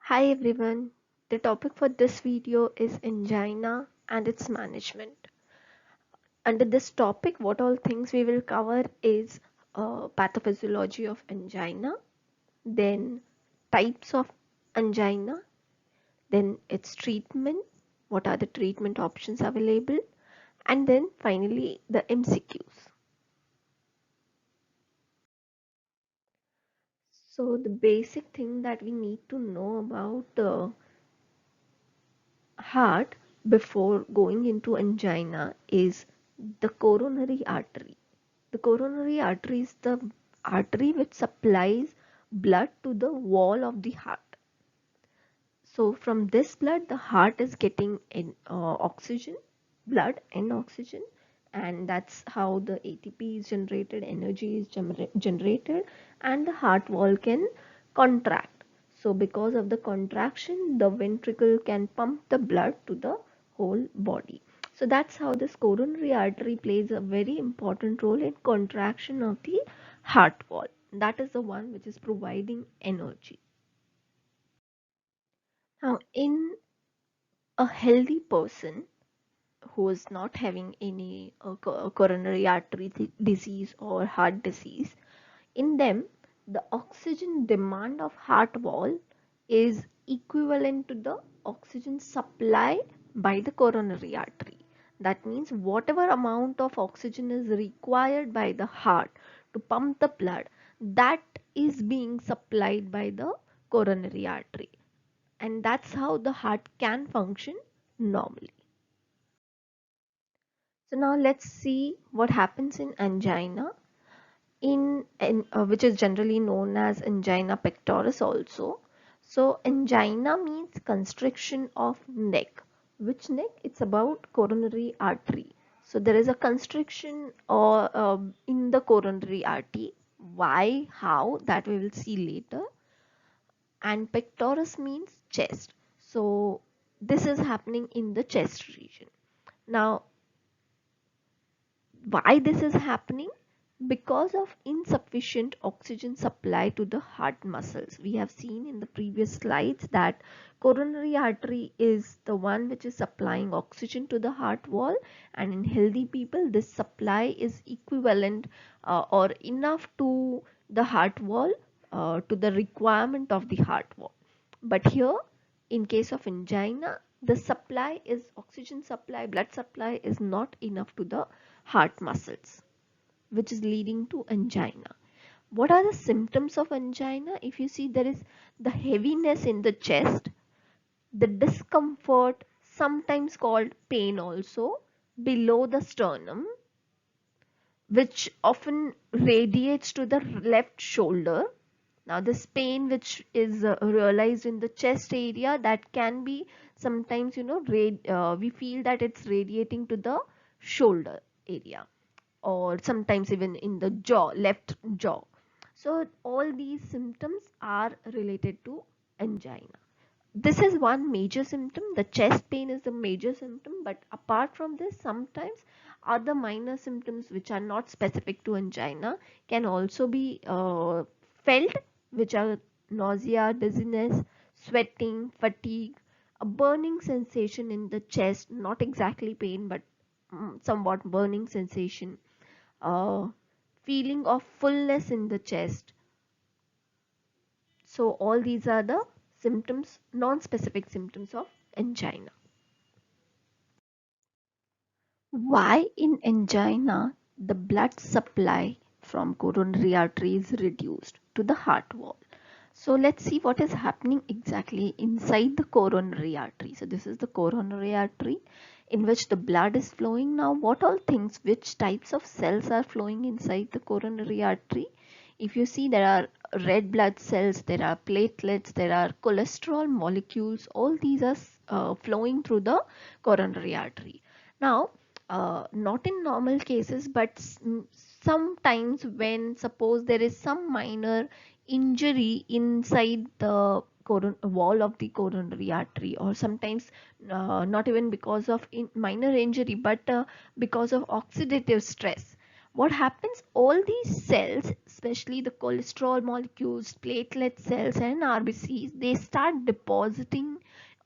Hi everyone, the topic for this video is angina and its management. Under this topic, what all things we will cover is pathophysiology of angina, then types of angina, then its treatment, what are the treatment options available, and then finally the MCQs. So the basic thing that we need to know about heart before going into angina is the coronary artery. The coronary artery is the artery which supplies blood to the wall of the heart. So from this blood, the heart is getting oxygen, blood and oxygen, and that's how the ATP is generated, energy is generated, and the heart wall can contract. So because of the contraction, the ventricle can pump the blood to the whole body. So that's how this coronary artery plays a very important role in contraction of the heart wall. That is the one which is providing energy. Now, in a healthy person who is not having any coronary artery disease or heart disease, in them the oxygen demand of heart wall is equivalent to the oxygen supply by the coronary artery. That means whatever amount of oxygen is required by the heart to pump the blood, that is being supplied by the coronary artery, and that's how the heart can function normally. So now let's see what happens in angina, which is generally known as angina pectoris also. So angina means constriction of neck. Which neck? It's about coronary artery. So there is a constriction or in the coronary artery. Why? How? That we will see later. And pectoris means chest. So this is happening in the chest region. Now, why this is happening? Because of insufficient oxygen supply to the heart muscles. We have seen in the previous slides that coronary artery is the one which is supplying oxygen to the heart wall, and in healthy people this supply is equivalent or enough to the heart wall, to the requirement of the heart wall. But here, in case of angina, the supply is oxygen supply, blood supply is not enough to the heart muscles, which is leading to angina. What are the symptoms of angina? If you see, there is the heaviness in the chest, the discomfort, sometimes called pain also, below the sternum, which often radiates to the left shoulder. Now this pain which is realized in the chest area, that can be sometimes, we feel that it's radiating to the shoulder area, or sometimes even in the jaw, left jaw. So all these symptoms are related to angina. This is one major symptom. The chest pain is the major symptom, but apart from this, sometimes other minor symptoms which are not specific to angina can also be felt, which are nausea, dizziness, sweating, fatigue, a burning sensation in the chest, not exactly pain but somewhat burning sensation, feeling of fullness in the chest. So all these are the symptoms, non-specific symptoms of angina. Why in angina the blood supply from coronary artery is reduced to the heart wall? So let's see what is happening exactly inside the coronary artery. So this is the coronary artery in which the blood is flowing. Now what all things, which types of cells are flowing inside the coronary artery? If you see, there are red blood cells, there are platelets, there are cholesterol molecules, all these are flowing through the coronary artery. Now not in normal cases, but sometimes when suppose there is some minor injury inside the wall of the coronary artery, or sometimes not even because of minor injury, but because of oxidative stress, what happens, all these cells, especially the cholesterol molecules, platelet cells and RBCs, they start depositing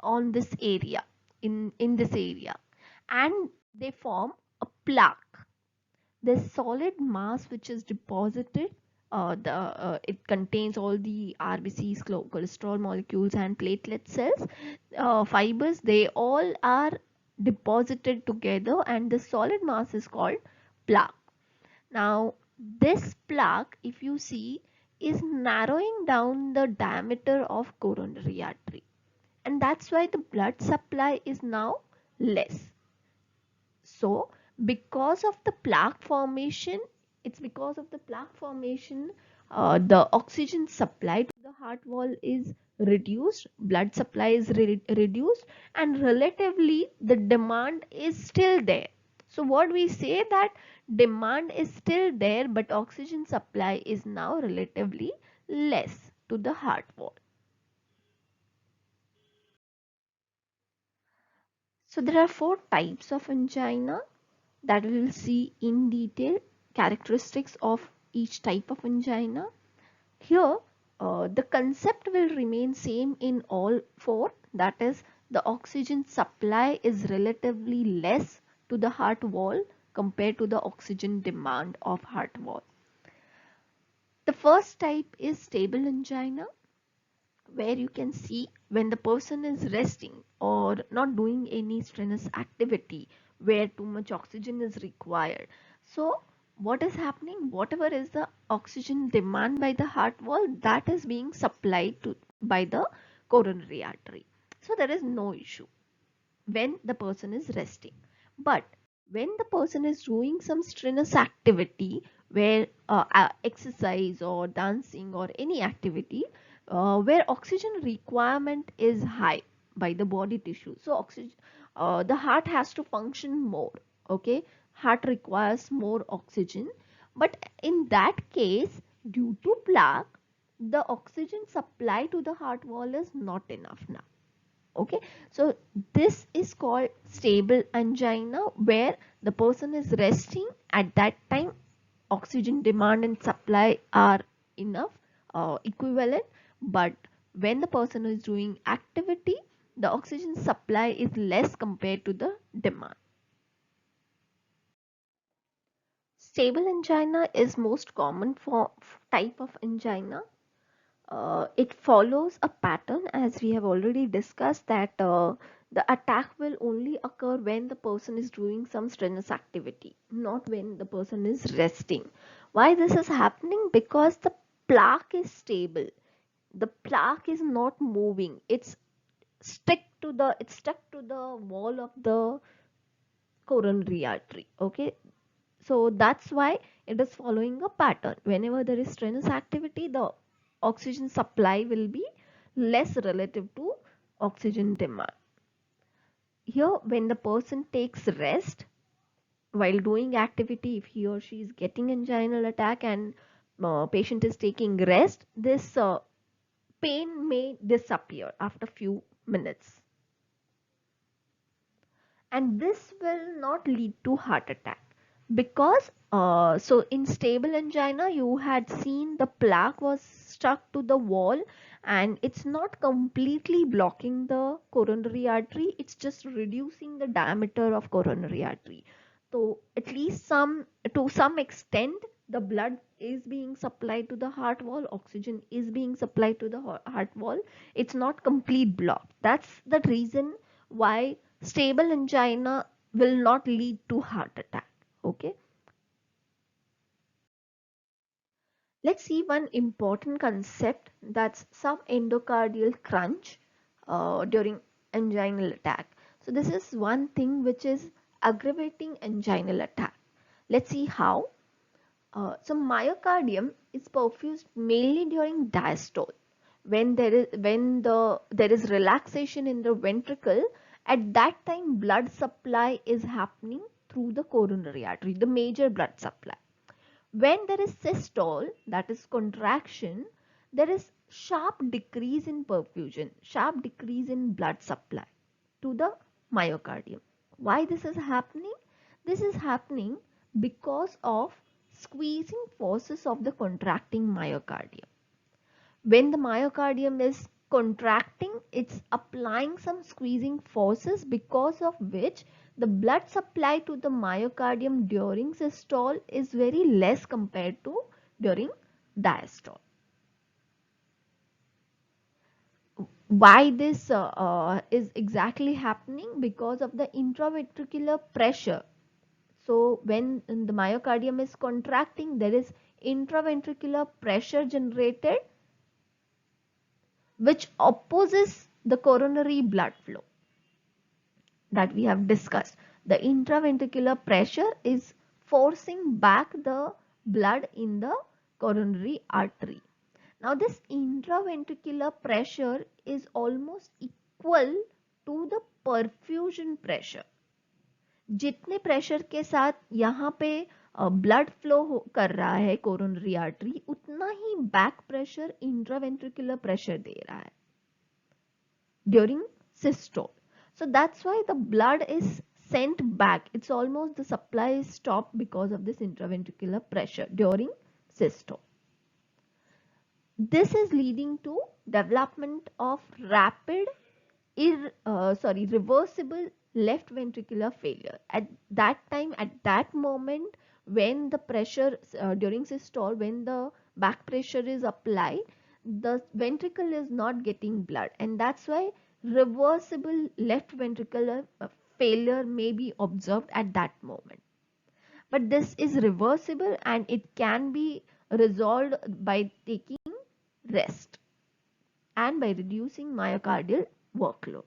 on this area, in this area, and they form a plaque. This solid mass which is deposited, it contains all the RBCs, cholesterol molecules and platelet cells, fibers, they all are deposited together, and the solid mass is called plaque. Now this plaque, if you see, is narrowing down the diameter of coronary artery, and that's why the blood supply is now less. So because of the plaque formation, it's because of the plaque formation, the oxygen supply to the heart wall is reduced, blood supply is reduced, and relatively the demand is still there. So what we say, that demand is still there, but oxygen supply is now relatively less to the heart wall. So there are four types of angina that we will see in detail, characteristics of each type of angina. Here, the concept will remain same in all four, that is, the oxygen supply is relatively less to the heart wall compared to the oxygen demand of heart wall. The first type is stable angina, where you can see when the person is resting or not doing any strenuous activity where too much oxygen is required. So what is happening, whatever is the oxygen demand by the heart wall, that is being supplied to by the coronary artery, so there is no issue when the person is resting. But when the person is doing some strenuous activity, where exercise or dancing or any activity, where oxygen requirement is high by the body tissue, so oxygen, the heart has to function more. Okay, heart requires more oxygen, but in that case, due to plaque, the oxygen supply to the heart wall is not enough now. Okay, so this is called stable angina, where the person is resting. At that time, oxygen demand and supply are enough, equivalent, but when the person is doing activity, the oxygen supply is less compared to the demand. Stable angina is most common for type of angina. It follows a pattern, as we have already discussed, that the attack will only occur when the person is doing some strenuous activity, not when the person is resting. Why this is happening? Because the plaque is stable. The plaque is not moving. It's stuck to the wall of the coronary artery. Okay, so that's why it is following a pattern. Whenever there is strenuous activity, the oxygen supply will be less relative to oxygen demand. Here, when the person takes rest while doing activity, if he or she is getting anginal attack and patient is taking rest, this pain may disappear after few minutes, and this will not lead to heart attack, because so in stable angina you had seen the plaque was stuck to the wall, and it's not completely blocking the coronary artery, it's just reducing the diameter of coronary artery. So at least to some extent the blood is being supplied to the heart wall, oxygen is being supplied to the heart wall, it's not complete block. That's the reason why stable angina will not lead to heart attack. Okay, let's see one important concept, that's subendocardial crunch during anginal attack. So this is one thing which is aggravating anginal attack. Let's see how. So myocardium is perfused mainly during diastole, when there is relaxation in the ventricle. At that time, blood supply is happening through the coronary artery, the major blood supply. When there is systole, that is contraction, there is sharp decrease in perfusion, sharp decrease in blood supply to the myocardium. Why this is happening? This is happening because of squeezing forces of the contracting myocardium. When the myocardium is contracting, it's applying some squeezing forces, because of which the blood supply to the myocardium during systole is very less compared to during diastole. Why this is exactly happening? Because of the intraventricular pressure. So when the myocardium is contracting, there is intraventricular pressure generated, which opposes the coronary blood flow that we have discussed. The intraventricular pressure is forcing back the blood in the coronary artery. Now this intraventricular pressure is almost equal to the perfusion pressure. जितने pressure के साथ यहाँ पे blood flow कर रहा है coronary artery, उतना ही back pressure intraventricular pressure दे रहा है during systole. So that's why the blood is sent back. It's almost the supply is stopped because of this intraventricular pressure during systole. This is leading to development of rapid reversible left ventricular failure. At that time, at that moment, when the pressure during systole, when the back pressure is applied, the ventricle is not getting blood, and that's why reversible left ventricular failure may be observed at that moment. But this is reversible and it can be resolved by taking rest and by reducing myocardial workload.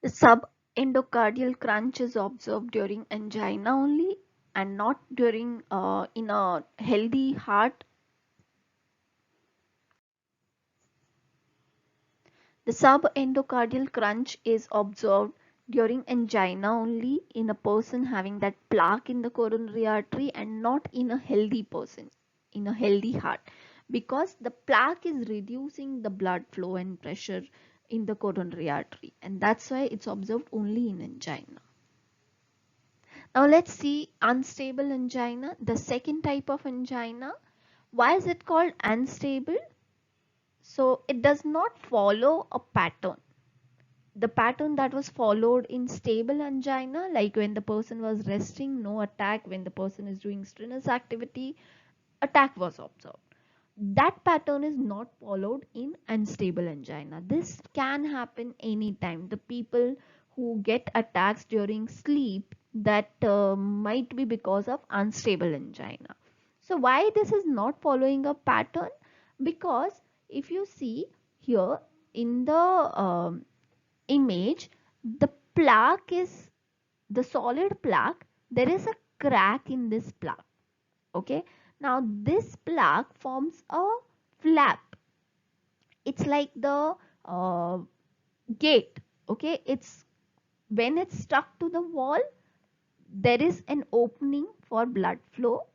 The subendocardial crunch is observed during angina only and not during in a healthy heart. The subendocardial crunch is observed during angina only in a person having that plaque in the coronary artery and not in a healthy person, in a healthy heart, because the plaque is reducing the blood flow and pressure in the coronary artery, and that's why it's observed only in angina. Now let's see unstable angina, the second type of angina. Why is it called unstable? So it does not follow a pattern. The pattern that was followed in stable angina, like when the person was resting, no attack; when the person is doing strenuous activity, attack was observed. That pattern is not followed in unstable angina. This can happen anytime. The people who get attacks during sleep, that might be because of unstable angina. So why this is not following a pattern? Because if you see here in the image, the plaque is the solid plaque. There is a crack in this plaque. Okay, now this plaque forms a flap. It's like the gate. Okay, it's when it's stuck to the wall, there is an opening for blood flow,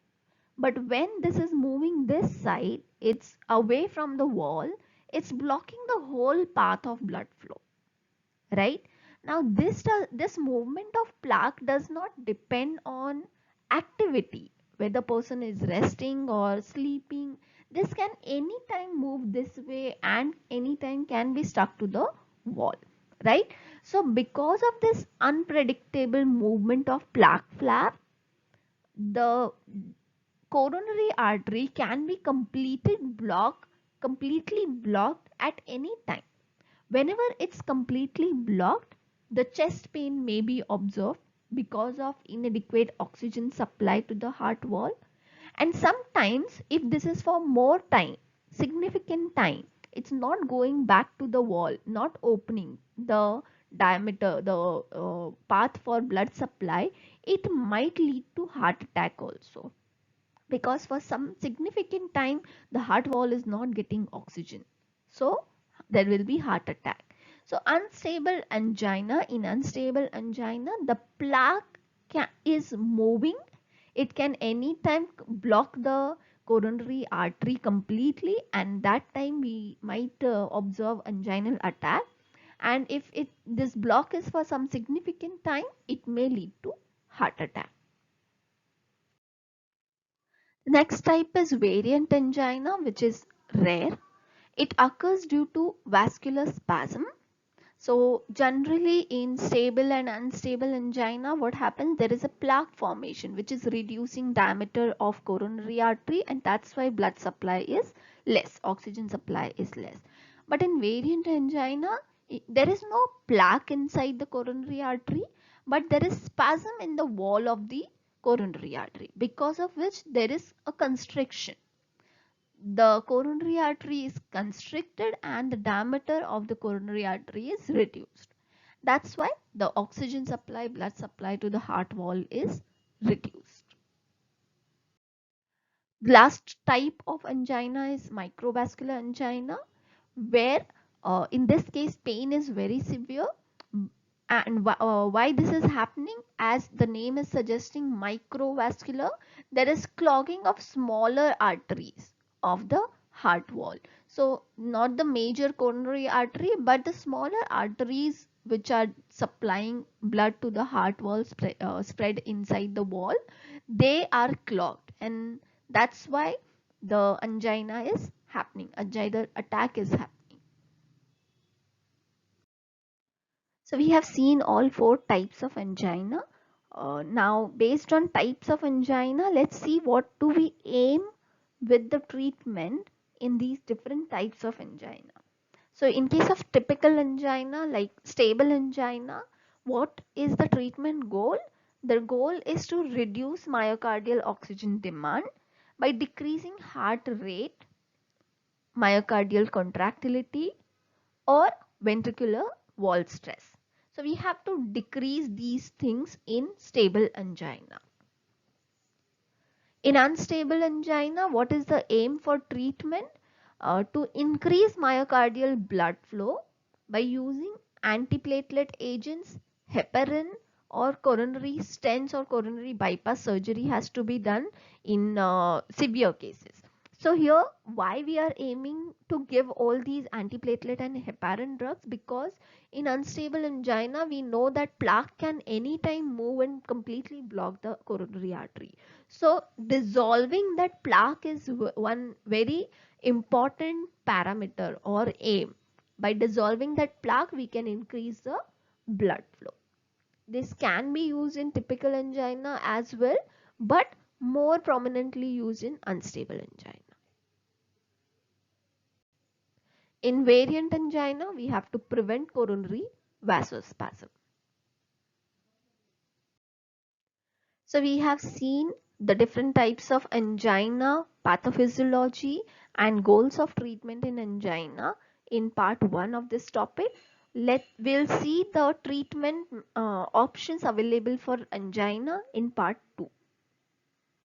but when this is moving this side, it's away from the wall, it's blocking the whole path of blood flow, right? Now this movement of plaque does not depend on activity, whether person is resting or sleeping. This can anytime move this way and anytime can be stuck to the wall, right? So because of this unpredictable movement of plaque flap, the coronary artery can be completely blocked at any time. Whenever it's completely blocked, the chest pain may be observed because of inadequate oxygen supply to the heart wall. And sometimes, if this is for more time, significant time, it's not going back to the wall, not opening the diameter, the path for blood supply, it might lead to heart attack also, because for some significant time the heart wall is not getting oxygen, so there will be heart attack. So unstable angina, in unstable angina the plaque is moving. It can anytime block the coronary artery completely, and that time we might observe anginal attack. And if this block is for some significant time, it may lead to heart attack. Next type is variant angina, which is rare. It occurs due to vascular spasm. So generally in stable and unstable angina, what happens? There is a plaque formation which is reducing diameter of coronary artery, and that's why blood supply is less, oxygen supply is less. But in variant angina, there is no plaque inside the coronary artery, but there is spasm in the wall of the coronary artery, because of which there is a constriction. The coronary artery is constricted and the diameter of the coronary artery is reduced. That's why the oxygen supply, blood supply to the heart wall is reduced. The last type of angina is microvascular angina, where in this case pain is very severe. And why this is happening? As the name is suggesting, microvascular, there is clogging of smaller arteries of the heart wall. So not the major coronary artery, but the smaller arteries which are supplying blood to the heart wall, spread inside the wall, they are clogged, and that's why the angina is happening, angina attack is happening. So we have seen all four types of angina. Now based on types of angina, let's see what do we aim with the treatment in these different types of angina. So in case of typical angina, like stable angina, what is the treatment goal? The goal is to reduce myocardial oxygen demand by decreasing heart rate, myocardial contractility, or ventricular wall stress. So we have to decrease these things in stable angina. In unstable angina, what is the aim for treatment? To increase myocardial blood flow by using antiplatelet agents, heparin, or coronary stents or coronary bypass surgery has to be done in severe cases. So here why we are aiming to give all these antiplatelet and heparin drugs, because in unstable angina we know that plaque can anytime move and completely block the coronary artery. So dissolving that plaque is one very important parameter or aim. By dissolving that plaque, we can increase the blood flow. This can be used in typical angina as well, but more prominently used in unstable angina. In variant angina, we have to prevent coronary vasospasm. So we have seen the different types of angina, pathophysiology, and goals of treatment in angina in part 1 of this topic. We'll see the treatment options available for angina in part 2.